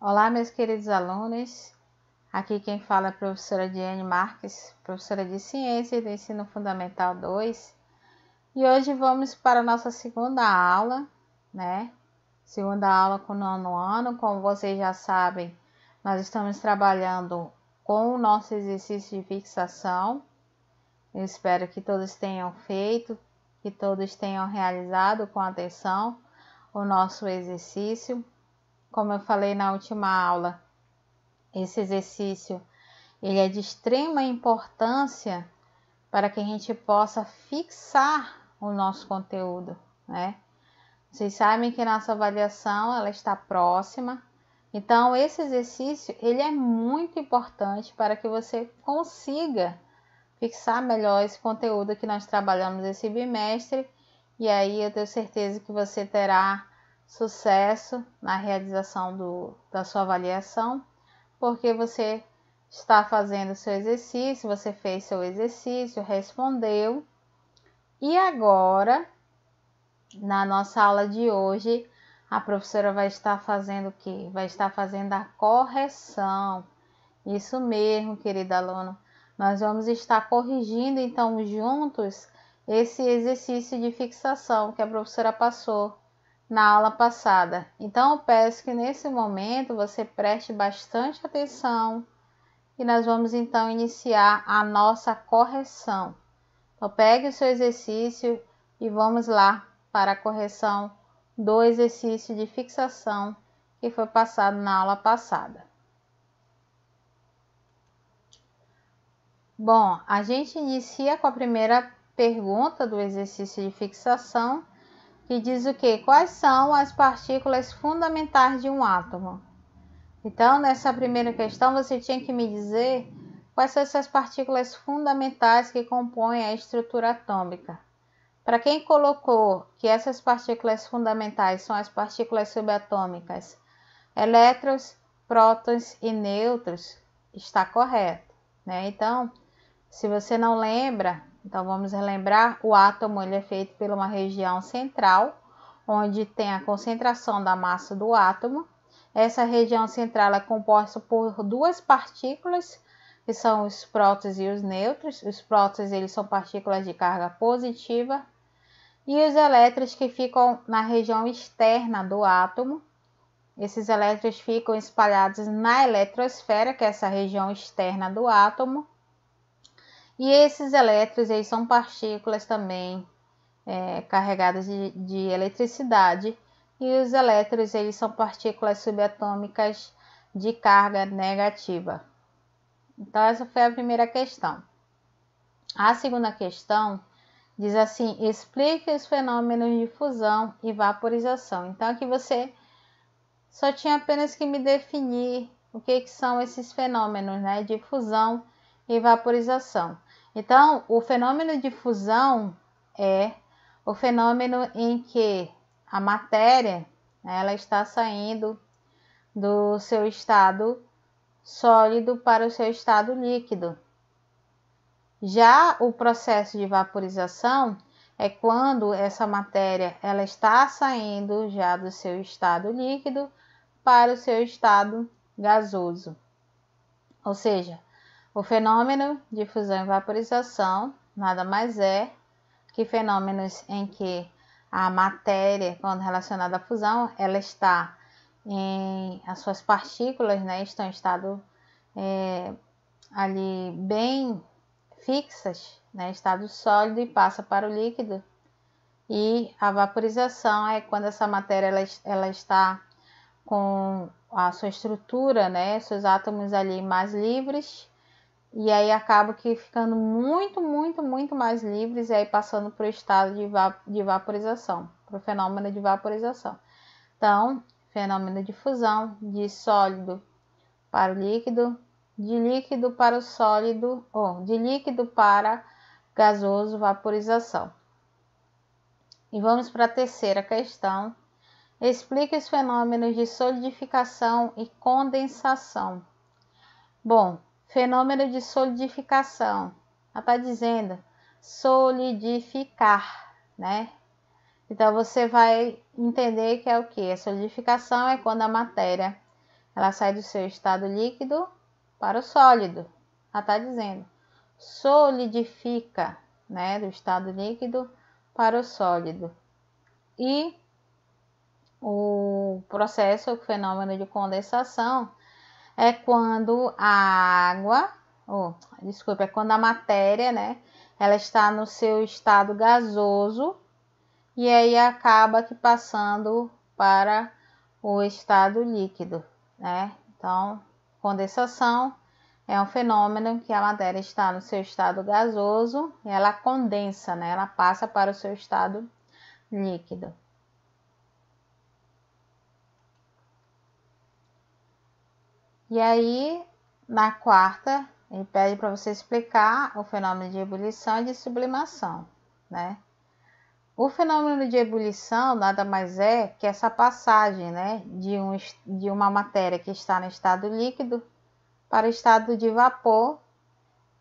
Olá, meus queridos alunos. Aqui quem fala é a professora Diane Marques, professora de Ciências do Ensino Fundamental 2. E hoje vamos para a nossa segunda aula, né? Segunda aula com o nono ano. Como vocês já sabem, nós estamos trabalhando com o nosso exercício de fixação. Eu espero que todos tenham feito, que todos tenham realizado com atenção o nosso exercício. Como eu falei na última aula, esse exercício ele é de extrema importância para que a gente possa fixar o nosso conteúdo, né? Vocês sabem que nossa avaliação ela está próxima, então esse exercício ele é muito importante para que você consiga fixar melhor esse conteúdo que nós trabalhamos esse bimestre, e aí eu tenho certeza que você terá sucesso na realização da sua avaliação, porque você está fazendo o seu exercício, você fez seu exercício, respondeu. E agora, na nossa aula de hoje, a professora vai estar fazendo o quê? Vai estar fazendo a correção. Isso mesmo, querido aluno. Nós vamos estar corrigindo, então, juntos, esse exercício de fixação que a professora passou na aula passada. Então, eu peço que nesse momento você preste bastante atenção e nós vamos então iniciar a nossa correção. Então, pegue o seu exercício e vamos lá para a correção do exercício de fixação que foi passado na aula passada. Bom, a gente inicia com a primeira pergunta do exercício de fixação, que diz o quê? Quais são as partículas fundamentais de um átomo? Então, nessa primeira questão, você tinha que me dizer quais são essas partículas fundamentais que compõem a estrutura atômica. Para quem colocou que essas partículas fundamentais são as partículas subatômicas, elétrons, prótons e nêutrons, está correto, né? Então, se você não lembra, então vamos relembrar, o átomo ele é feito por uma região central, onde tem a concentração da massa do átomo. Essa região central é composta por duas partículas, que são os prótons e os nêutrons. Os prótons eles são partículas de carga positiva, e os elétrons que ficam na região externa do átomo. Esses elétrons ficam espalhados na eletrosfera, que é essa região externa do átomo. E esses elétrons eles são partículas também carregadas de eletricidade, e os elétrons eles são partículas subatômicas de carga negativa. Então essa foi a primeira questão. A segunda questão diz assim: explique os fenômenos de fusão e vaporização. Então aqui você só tinha apenas que me definir o que são esses fenômenos, né, de fusão e vaporização. Então, o fenômeno de fusão é o fenômeno em que a matéria ela está saindo do seu estado sólido para o seu estado líquido. Já o processo de vaporização é quando essa matéria ela está saindo já do seu estado líquido para o seu estado gasoso. Ou seja, o fenômeno de fusão e vaporização nada mais é que fenômenos em que a matéria, quando relacionada à fusão, ela está as suas partículas, né, estão em estado ali bem fixas, né, estado sólido, e passa para o líquido. E a vaporização é quando essa matéria ela está com a sua estrutura, né, seus átomos ali mais livres, e aí acaba que ficando muito mais livres, e aí passando para o estado de vaporização, para o fenômeno de vaporização. Então, fenômeno de fusão, de sólido para o líquido, de líquido para o sólido, ou de líquido para gasoso, vaporização. E vamos para a terceira questão. Explique os fenômenos de solidificação e condensação. Bom, fenômeno de solidificação, ela está dizendo solidificar, né? Então você vai entender que é o que? A solidificação é quando a matéria ela sai do seu estado líquido para o sólido. Ela está dizendo, solidifica, né, do estado líquido para o sólido. E o processo, o fenômeno de condensação, é quando a água, é quando a matéria, né, ela está no seu estado gasoso e aí acaba que passando para o estado líquido, né? Então, condensação é um fenômeno que a matéria está no seu estado gasoso e ela condensa, né? Ela passa para o seu estado líquido. E aí, na quarta, ele pede para você explicar o fenômeno de ebulição e de sublimação, né? O fenômeno de ebulição nada mais é que essa passagem, né, de uma matéria que está no estado líquido para o estado de vapor,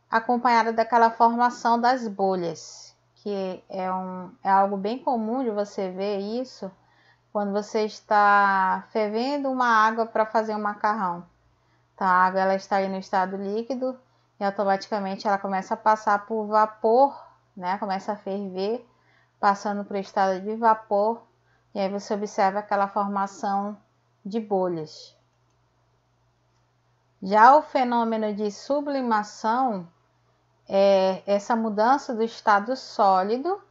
acompanhada daquela formação das bolhas, que é algo bem comum de você ver isso quando você está fervendo uma água para fazer um macarrão. Então, a água ela está aí no estado líquido e automaticamente ela começa a passar por vapor, né? Começa a ferver, passando para o estado de vapor, e aí você observa aquela formação de bolhas. Já o fenômeno de sublimação é essa mudança do estado sólido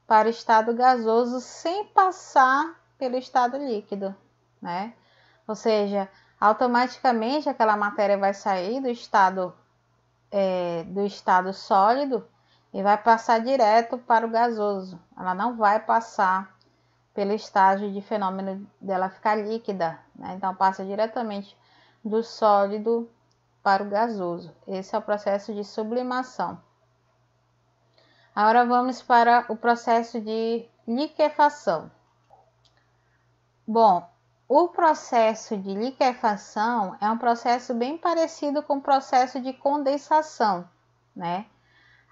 para o estado gasoso sem passar pelo estado líquido, né? Ou seja, automaticamente aquela matéria vai sair do estado sólido e vai passar direto para o gasoso. Ela não vai passar pelo estágio de fenômeno dela ficar líquida, né? Então passa diretamente do sólido para o gasoso. Esse é o processo de sublimação. Agora vamos para o processo de liquefação. Bom, o processo de liquefação é um processo bem parecido com o processo de condensação, né?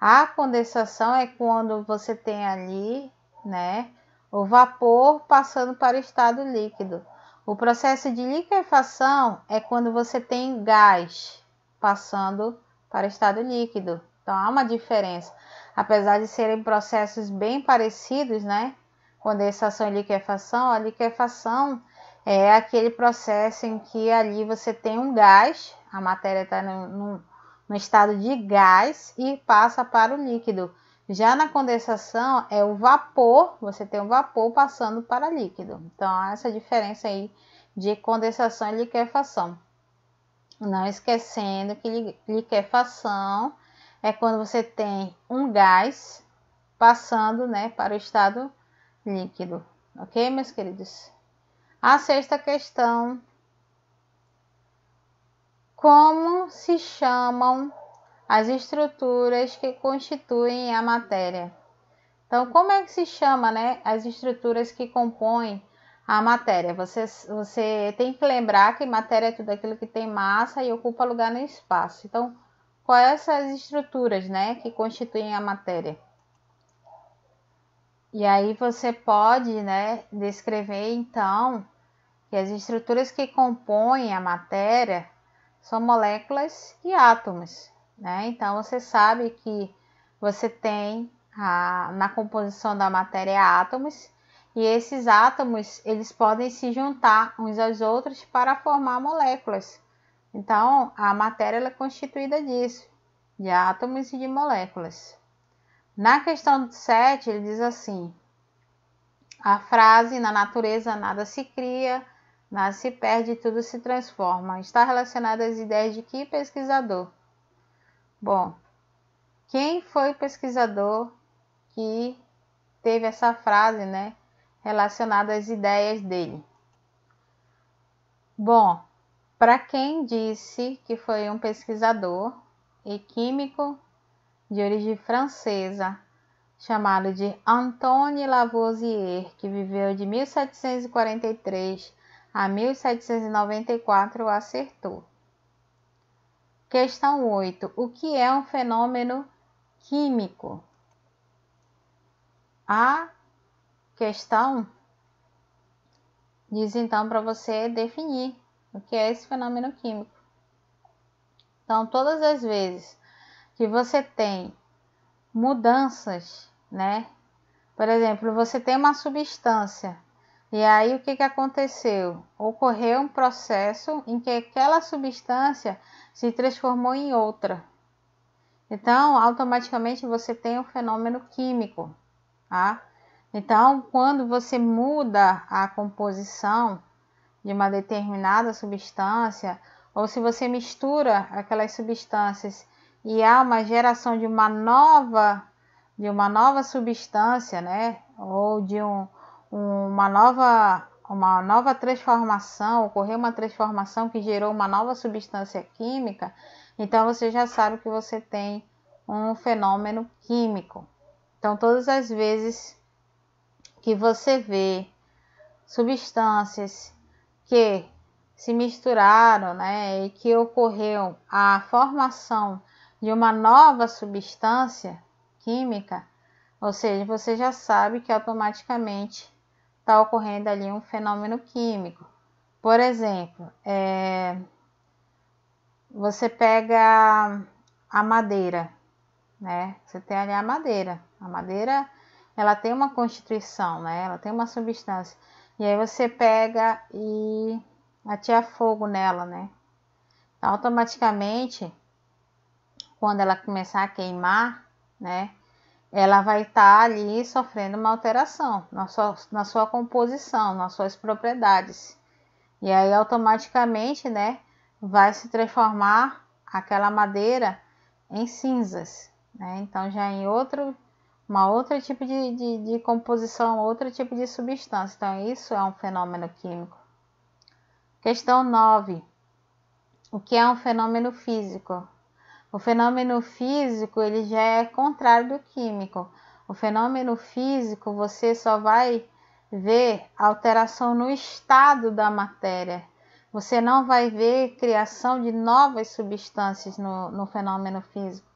A condensação é quando você tem ali, né, o vapor passando para o estado líquido. O processo de liquefação é quando você tem gás passando para o estado líquido. Então há uma diferença. Apesar de serem processos bem parecidos, né? Condensação e liquefação, a liquefação é aquele processo em que ali você tem um gás, a matéria está no estado de gás e passa para o líquido. Já na condensação é o vapor, você tem o vapor passando para líquido. Então há essa diferença aí de condensação e liquefação. Não esquecendo que liquefação é quando você tem um gás passando, né, para o estado líquido. Ok, meus queridos? A sexta questão: como se chamam as estruturas que constituem a matéria? Então, como é que se chama, né, as estruturas que compõem a matéria? Você tem que lembrar que matéria é tudo aquilo que tem massa e ocupa lugar no espaço. Então, quais são essas estruturas, né, que constituem a matéria? E aí você pode, né, descrever então que as estruturas que compõem a matéria são moléculas e átomos, né? Então você sabe que você tem na composição da matéria átomos, e esses átomos eles podem se juntar uns aos outros para formar moléculas. Então a matéria ela é constituída disso, de átomos e de moléculas. Na questão 7 ele diz assim: a frase "na natureza nada se cria, nada se perde, tudo se transforma" está relacionada às ideias de que pesquisador? Bom, quem foi o pesquisador que teve essa frase, né, relacionada às ideias dele? Bom, para quem disse que foi um pesquisador e químico de origem francesa, chamado de Antoine Lavoisier, que viveu de 1743 a 1794, acertou. Questão 8. O que é um fenômeno químico? A questão diz então para você definir o que é esse fenômeno químico. Então, todas as vezes que você tem mudanças, né? Por exemplo, você tem uma substância e aí o que aconteceu? Ocorreu um processo em que aquela substância se transformou em outra. Então, automaticamente você tem um fenômeno químico, tá? Então, quando você muda a composição de uma determinada substância, ou se você mistura aquelas substâncias e há uma geração de uma nova substância, né? Ou de uma nova transformação, ocorreu uma transformação que gerou uma nova substância química, então você já sabe que você tem um fenômeno químico. Então, todas as vezes que você vê substâncias que se misturaram, né, e que ocorreu a formação de uma nova substância química, ou seja, você já sabe que automaticamente está ocorrendo ali um fenômeno químico. Por exemplo, você pega a madeira, né? Você tem ali a madeira. A madeira, ela tem uma constituição, né? Ela tem uma substância. E aí você pega e atira fogo nela, né? Então, automaticamente, quando ela começar a queimar, né? Ela vai estar ali sofrendo uma alteração na sua composição, nas suas propriedades. E aí, automaticamente, né? Vai se transformar aquela madeira em cinzas, né? Então, já em outro tipo de composição, outro tipo de substância. Então, isso é um fenômeno químico. Questão 9. O que é um fenômeno físico? O fenômeno físico, ele já é contrário do químico. O fenômeno físico, você só vai ver alteração no estado da matéria. Você não vai ver criação de novas substâncias no fenômeno físico.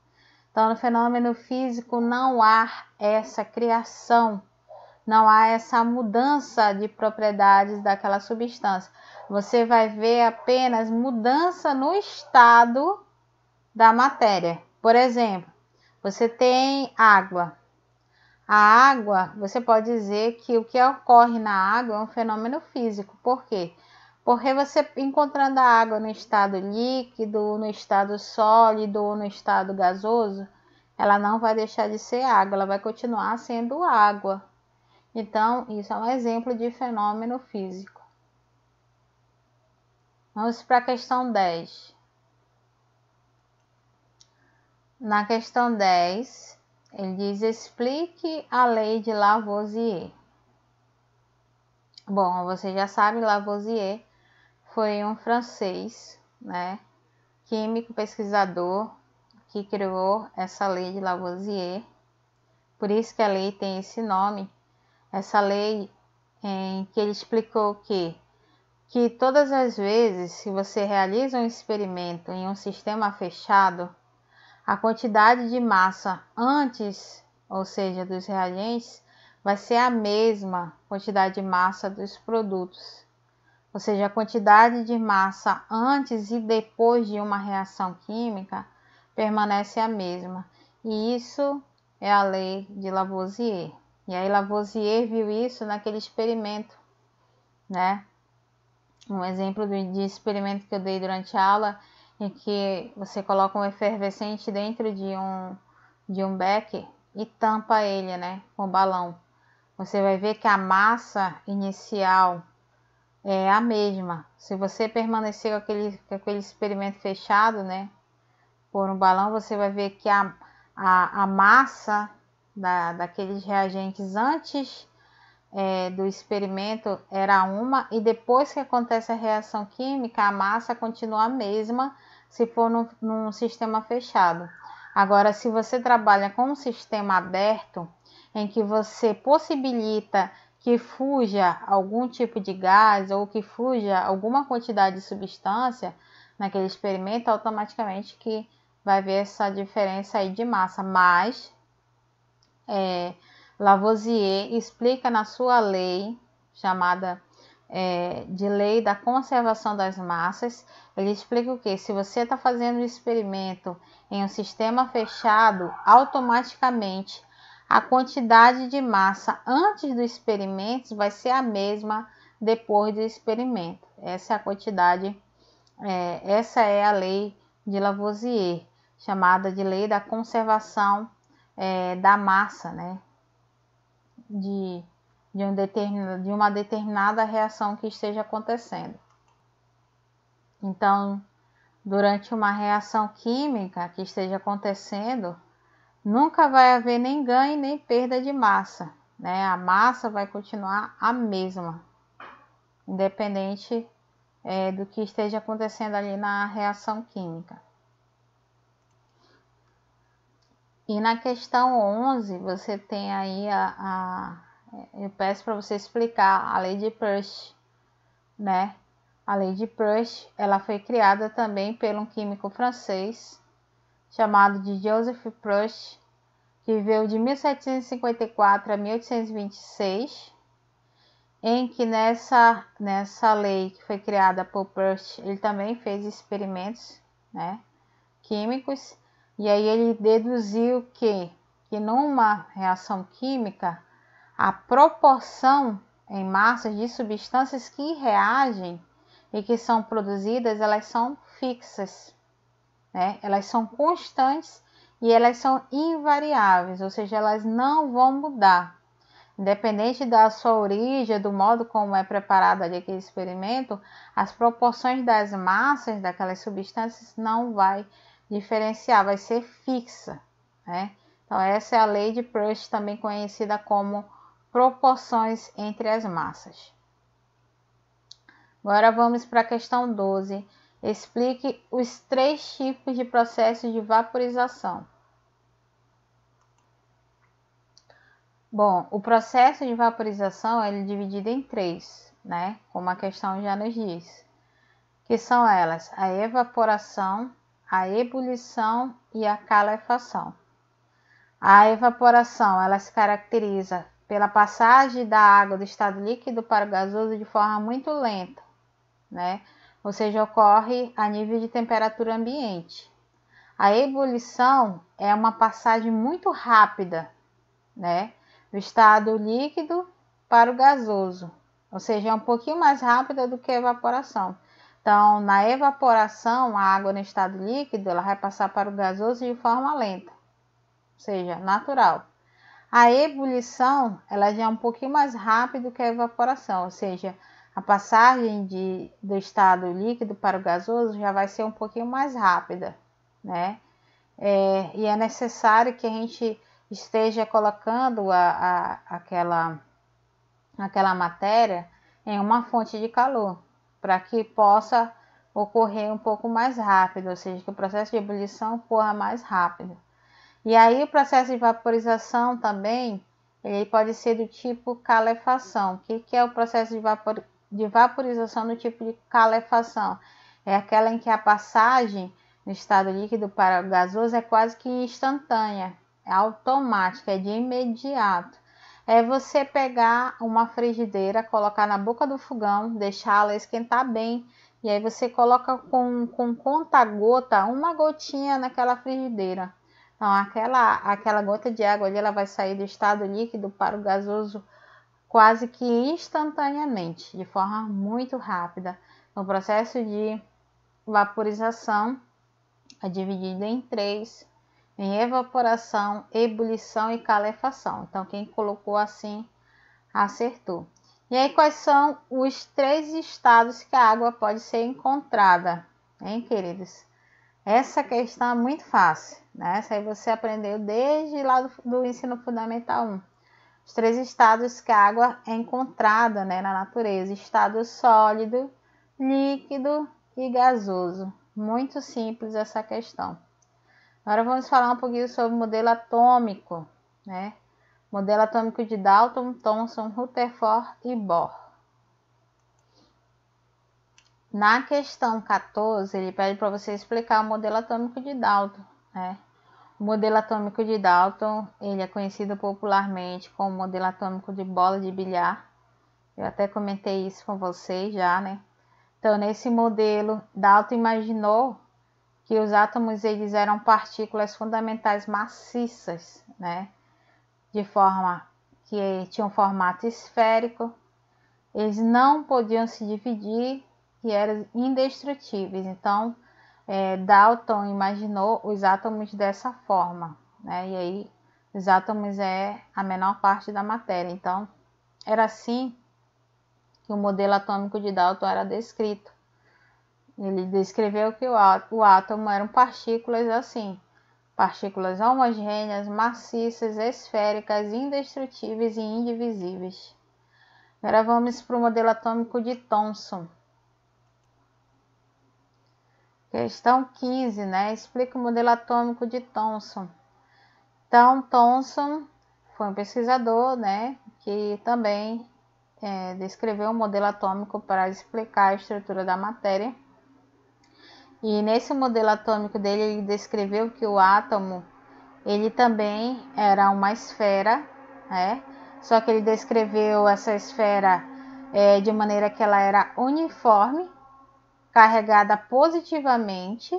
Então, no fenômeno físico não há essa criação, não há essa mudança de propriedades daquela substância. Você vai ver apenas mudança no estado da matéria. Por exemplo, você tem água. A água, você pode dizer que o que ocorre na água é um fenômeno físico. Por quê? Porque você encontrando a água no estado líquido, no estado sólido ou no estado gasoso, ela não vai deixar de ser água, ela vai continuar sendo água. Então, isso é um exemplo de fenômeno físico. Vamos para a questão 10. Na questão 10, ele diz: explique a lei de Lavoisier. Bom, você já sabe, Lavoisier foi um francês, né, químico, pesquisador, que criou essa lei de Lavoisier. Por isso que a lei tem esse nome. Essa lei em que ele explicou que todas as vezes que você realiza um experimento em um sistema fechado, a quantidade de massa antes, ou seja, dos reagentes, vai ser a mesma quantidade de massa dos produtos. Ou seja, a quantidade de massa antes e depois de uma reação química permanece a mesma. E isso é a lei de Lavoisier. E aí Lavoisier viu isso naquele experimento, né? Um exemplo de experimento que eu dei durante a aula, em que você coloca um efervescente dentro de um becker e tampa ele, né, com balão. Você vai ver que a massa inicial é a mesma. Se você permanecer com aquele experimento fechado, né, por um balão, você vai ver que a massa daqueles reagentes antes do experimento era uma, e depois que acontece a reação química, a massa continua a mesma se for num sistema fechado. Agora, se você trabalha com um sistema aberto, em que você possibilita que fuja algum tipo de gás ou que fuja alguma quantidade de substância naquele experimento, automaticamente que vai ver essa diferença aí de massa. Mas Lavoisier explica na sua lei chamada de lei da conservação das massas. Ele explica o que? Se você está fazendo um experimento em um sistema fechado, automaticamente a quantidade de massa antes do experimento vai ser a mesma depois do experimento. Essa é a quantidade, essa é a lei de Lavoisier, chamada de lei da conservação da massa, né? De uma determinada reação que esteja acontecendo. Então, durante uma reação química que esteja acontecendo, nunca vai haver nem ganho nem perda de massa, né? A massa vai continuar a mesma, independente do que esteja acontecendo ali na reação química. E na questão 11, você tem aí eu peço para você explicar a lei de Proust, né? A lei de Proust, ela foi criada também por um químico francês chamado de Joseph Proust, que viveu de 1754 a 1826, em que nessa lei que foi criada por Proust, ele também fez experimentos, né, químicos, e aí ele deduziu que numa reação química, a proporção em massas de substâncias que reagem e que são produzidas, elas são fixas, né? Elas são constantes e elas são invariáveis, ou seja, elas não vão mudar. Independente da sua origem, do modo como é preparado ali aquele experimento, as proporções das massas daquelas substâncias não vai diferenciar, vai ser fixa, né? Então essa é a lei de Proust, também conhecida como proporções entre as massas. Agora vamos para a questão 12. Explique os 3 tipos de processos de vaporização. Bom, o processo de vaporização ele é dividido em 3, né? Como a questão já nos diz. Que são elas: a evaporação, a ebulição e a calefação. A evaporação ela se caracteriza pela passagem da água do estado líquido para o gasoso de forma muito lenta, né? Ou seja, ocorre a nível de temperatura ambiente. A ebulição é uma passagem muito rápida, né, do estado líquido para o gasoso, ou seja, é um pouquinho mais rápida do que a evaporação. Então, na evaporação, a água no estado líquido ela vai passar para o gasoso de forma lenta, ou seja, natural. A ebulição ela já é um pouquinho mais rápida que a evaporação, ou seja, a passagem do estado líquido para o gasoso já vai ser um pouquinho mais rápida, né? E é necessário que a gente esteja colocando aquela matéria em uma fonte de calor, para que possa ocorrer um pouco mais rápido, ou seja, que o processo de ebulição ocorra mais rápido. E aí o processo de vaporização também, ele pode ser do tipo calefação. O que é o processo de vaporização do tipo de calefação? É aquela em que a passagem no estado líquido para o gasoso é quase que instantânea, é automática, é de imediato. É você pegar uma frigideira, colocar na boca do fogão, deixá-la esquentar bem, e aí você coloca com conta-gota, uma gotinha naquela frigideira. Então, aquela gota de água ali, ela vai sair do estado líquido para o gasoso quase que instantaneamente, de forma muito rápida. O processo de vaporização é dividido em 3, em evaporação, ebulição e calefação. Então, quem colocou assim, acertou. E aí, quais são os 3 estados que a água pode ser encontrada, hein, queridos? Essa questão é muito fácil, né? Essa aí você aprendeu desde lá do ensino fundamental 1. Os 3 estados que a água é encontrada, né, na natureza: estado sólido, líquido e gasoso. Muito simples essa questão. Agora vamos falar um pouquinho sobre o modelo atômico, né? Modelo atômico de Dalton, Thomson, Rutherford e Bohr. Na questão 14, ele pede para você explicar o modelo atômico de Dalton, né? O modelo atômico de Dalton, ele é conhecido popularmente como modelo atômico de bola de bilhar, Eu até comentei isso com vocês já, né? Então, nesse modelo, Dalton imaginou que os átomos eles eram partículas fundamentais maciças, né? De forma que tinham formato esférico, eles não podiam se dividir e eram indestrutíveis. Então, Dalton imaginou os átomos dessa forma, né? E aí, os átomos é a menor parte da matéria. Então, era assim que o modelo atômico de Dalton era descrito. Ele descreveu que o átomo eram partículas assim, partículas homogêneas, maciças, esféricas, indestrutíveis e indivisíveis. Agora vamos para o modelo atômico de Thomson. Questão 15, né? Explica o modelo atômico de Thomson. Então, Thomson foi um pesquisador, né, que também descreveu um modelo atômico para explicar a estrutura da matéria. E nesse modelo atômico dele, ele descreveu que o átomo, ele também era uma esfera, né? Só que ele descreveu essa esfera de maneira que ela era uniforme, carregada positivamente,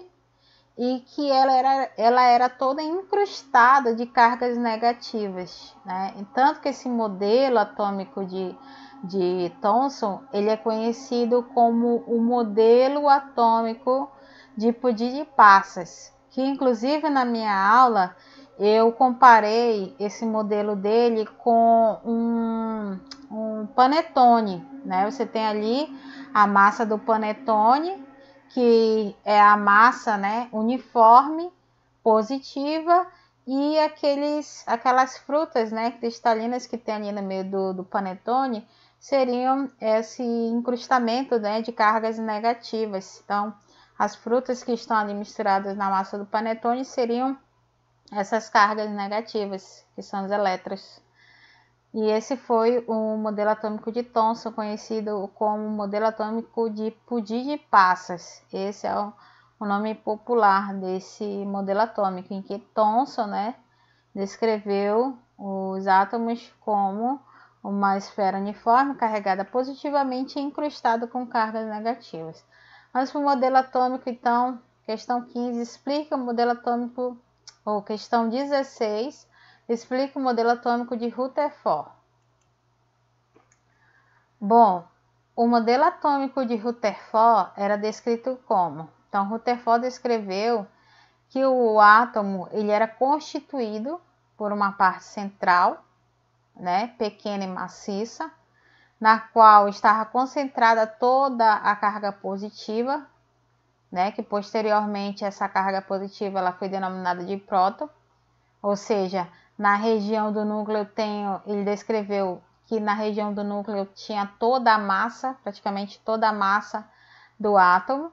e que ela era toda incrustada de cargas negativas, né? Tanto que esse modelo atômico de Thomson, ele é conhecido como o modelo atômico de Pudim de Passas, que inclusive na minha aula eu comparei esse modelo dele com um panetone, né? Você tem ali a massa do panetone, que é a massa, né, uniforme, positiva, e aquelas frutas, né, cristalinas que tem ali no meio do panetone, seriam esse incrustamento, né, de cargas negativas. Então, as frutas que estão ali misturadas na massa do panetone seriam essas cargas negativas, que são os elétrons. E esse foi o modelo atômico de Thomson, conhecido como modelo atômico de Pudim de Passas. Esse é o nome popular desse modelo atômico, em que Thomson, né, descreveu os átomos como uma esfera uniforme carregada positivamente e incrustada com cargas negativas. Vamos para o modelo atômico, então. Questão 15 explica o modelo atômico, ou questão 16, explica o modelo atômico de Rutherford. Bom, o modelo atômico de Rutherford era descrito como? Então, Rutherford descreveu que o átomo ele era constituído por uma parte central, né, pequena e maciça, na qual estava concentrada toda a carga positiva, né, que posteriormente essa carga positiva ela foi denominada de próton, ou seja, na região do núcleo ele descreveu que na região do núcleo tinha toda a massa, praticamente toda a massa do átomo,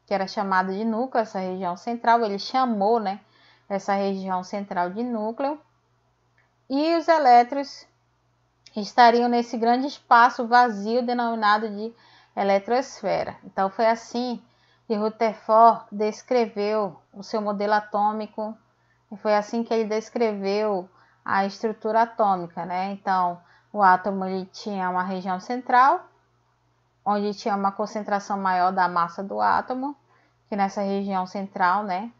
que era chamada de núcleo, essa região central, ele chamou, né, essa região central de núcleo, e os elétrons estariam nesse grande espaço vazio denominado de eletrosfera. Então foi assim que Rutherford descreveu o seu modelo atômico, e foi assim que ele descreveu a estrutura atômica, né? Então, o átomo ele tinha uma região central, onde tinha uma concentração maior da massa do átomo, que nessa região central, né,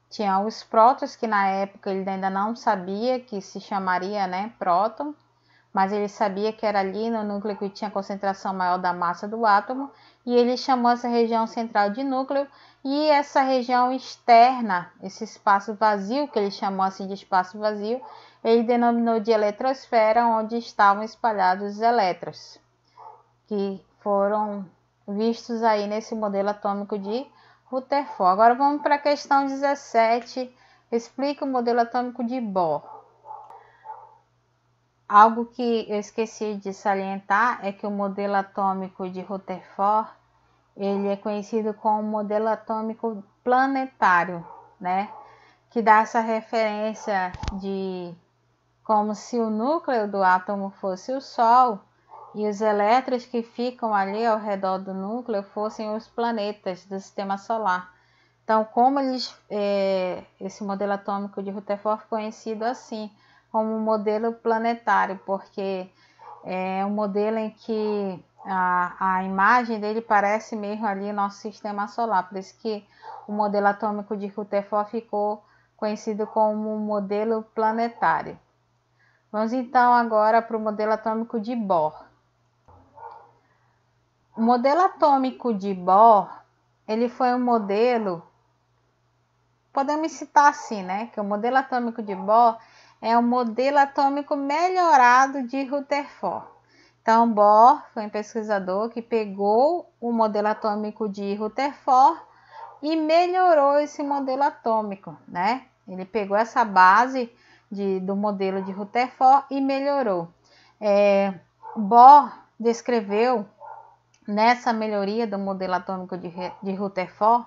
tinha os prótons, que na época ele ainda não sabia que se chamaria, né, próton, mas ele sabia que era ali no núcleo que tinha a concentração maior da massa do átomo, e ele chamou essa região central de núcleo, e essa região externa, esse espaço vazio, que ele chamou assim de espaço vazio, ele denominou de eletrosfera, onde estavam espalhados os elétrons, que foram vistos aí nesse modelo atômico de Rutherford. Agora vamos para a questão 17, explica o modelo atômico de Bohr. Algo que eu esqueci de salientar é que o modelo atômico de Rutherford, ele é conhecido como modelo atômico planetário, né? Que dá essa referência de como se o núcleo do átomo fosse o Sol e os elétrons que ficam ali ao redor do núcleo fossem os planetas do sistema solar. Então, como esse modelo atômico de Rutherford foi conhecido assim, como modelo planetário, porque É um modelo em que a imagem dele parece mesmo ali o nosso sistema solar, por isso que o modelo atômico de Rutherford ficou conhecido como modelo planetário. Vamos então agora para o modelo atômico de Bohr. O modelo atômico de Bohr, ele foi um modelo, podemos citar assim, né? Que o modelo atômico de Bohr é um modelo atômico melhorado de Rutherford. Então, Bohr foi um pesquisador que pegou o modelo atômico de Rutherford e melhorou esse modelo atômico, né? Ele pegou essa base do modelo de Rutherford e melhorou. Bohr descreveu nessa melhoria do modelo atômico de Rutherford,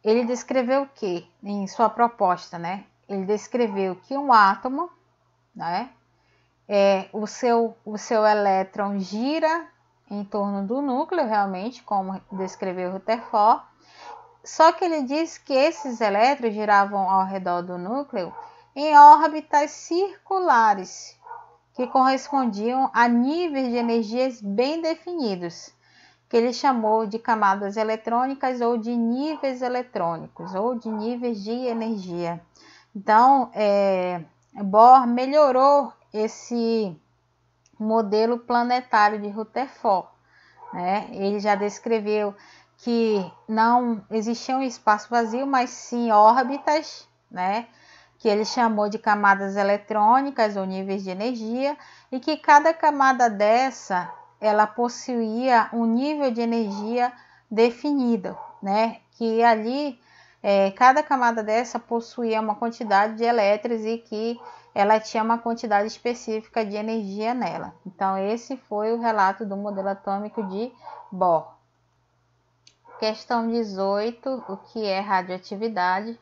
ele descreveu o que em sua proposta, né? Ele descreveu que um átomo, né? O seu elétron gira em torno do núcleo, realmente, como descreveu Rutherford. Só que ele diz que esses elétrons giravam ao redor do núcleo em órbitas circulares, que correspondiam a níveis de energias bem definidos, que ele chamou de camadas eletrônicas ou de níveis eletrônicos, ou de níveis de energia. Então, Bohr melhorou esse modelo planetário de Rutherford, né? Ele já descreveu que não existia um espaço vazio, mas sim órbitas, né? Que ele chamou de camadas eletrônicas ou níveis de energia, e que cada camada dessa ela possuía um nível de energia definido, né? Que ali cada camada dessa possuía uma quantidade de elétrons e que ela tinha uma quantidade específica de energia nela. Então, esse foi o relato do modelo atômico de Bohr. Questão 18, o que é radioatividade?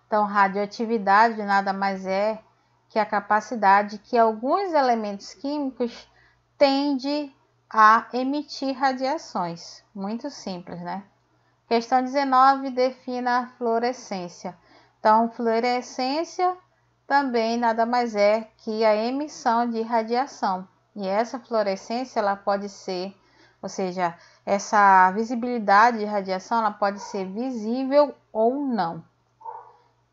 Então, radioatividade nada mais é que a capacidade que alguns elementos químicos tendem a emitir radiações. Muito simples, né? Questão 19, defina a fluorescência. Então, fluorescência também nada mais é que a emissão de radiação. E essa fluorescência, ela pode ser, ou seja, essa visibilidade de radiação, ela pode ser visível ou não.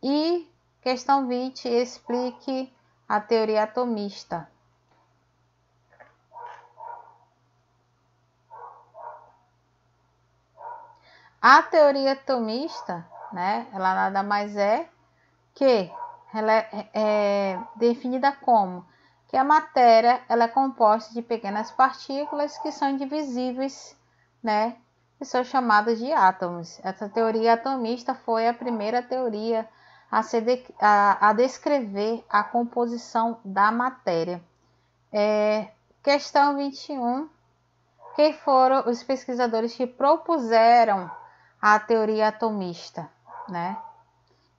E questão 20, explique a teoria atomista. A teoria atomista, né, ela nada mais é que ela é definida como que a matéria ela é composta de pequenas partículas que são indivisíveis, né, que são chamadas de átomos. Essa teoria atomista foi a primeira teoria a descrever a composição da matéria. Questão 21. Quem foram os pesquisadores que propuseram a teoria atomista, né?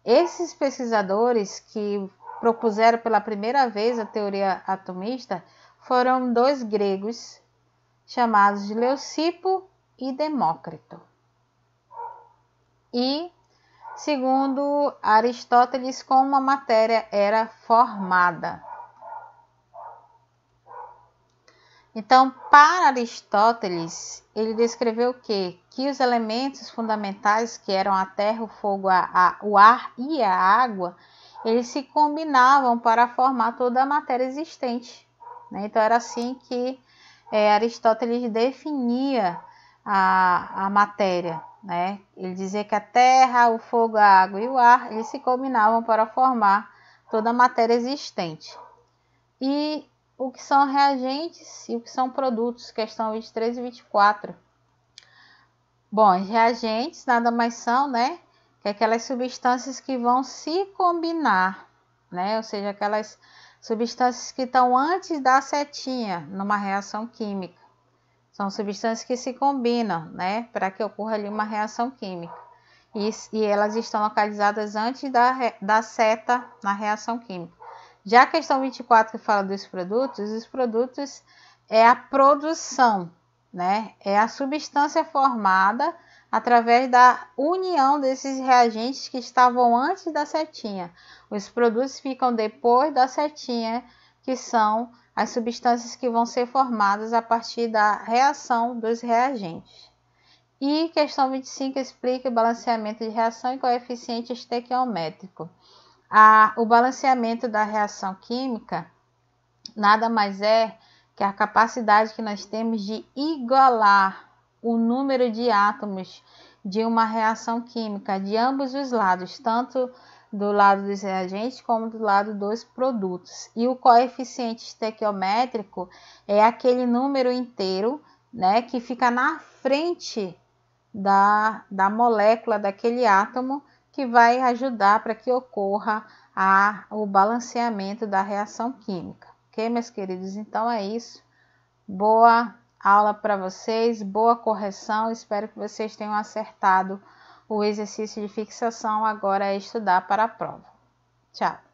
Esses pesquisadores que propuseram pela primeira vez a teoria atomista foram dois gregos chamados de Leucipo e Demócrito. E, segundo Aristóteles, como a matéria era formada. Então, para Aristóteles, ele descreveu o quê? Que os elementos fundamentais, que eram a terra, o fogo, o ar e a água, eles se combinavam para formar toda a matéria existente, né? Então, era assim que Aristóteles definia a matéria, né? Ele dizia que a terra, o fogo, a água e o ar, eles se combinavam para formar toda a matéria existente. E o que são reagentes e o que são produtos, questão 23 e 24. Bom, os reagentes nada mais são, né, que aquelas substâncias que vão se combinar, né, ou seja, aquelas substâncias que estão antes da setinha numa reação química. São substâncias que se combinam, né, para que ocorra ali uma reação química. E elas estão localizadas antes da seta na reação química. Já a questão 24, que fala dos produtos, os produtos é a produção, né? É a substância formada através da união desses reagentes que estavam antes da setinha. Os produtos ficam depois da setinha, que são as substâncias que vão ser formadas a partir da reação dos reagentes. E questão 25 explica o balanceamento de reação e coeficiente estequiométrico. O balanceamento da reação química nada mais é que a capacidade que nós temos de igualar o número de átomos de uma reação química de ambos os lados, tanto do lado dos reagentes como do lado dos produtos. E o coeficiente estequiométrico é aquele número inteiro, né, que fica na frente da molécula daquele átomo, que vai ajudar para que ocorra o balanceamento da reação química. Ok, meus queridos? Então é isso. Boa aula para vocês, boa correção. Espero que vocês tenham acertado o exercício de fixação. Agora é estudar para a prova. Tchau!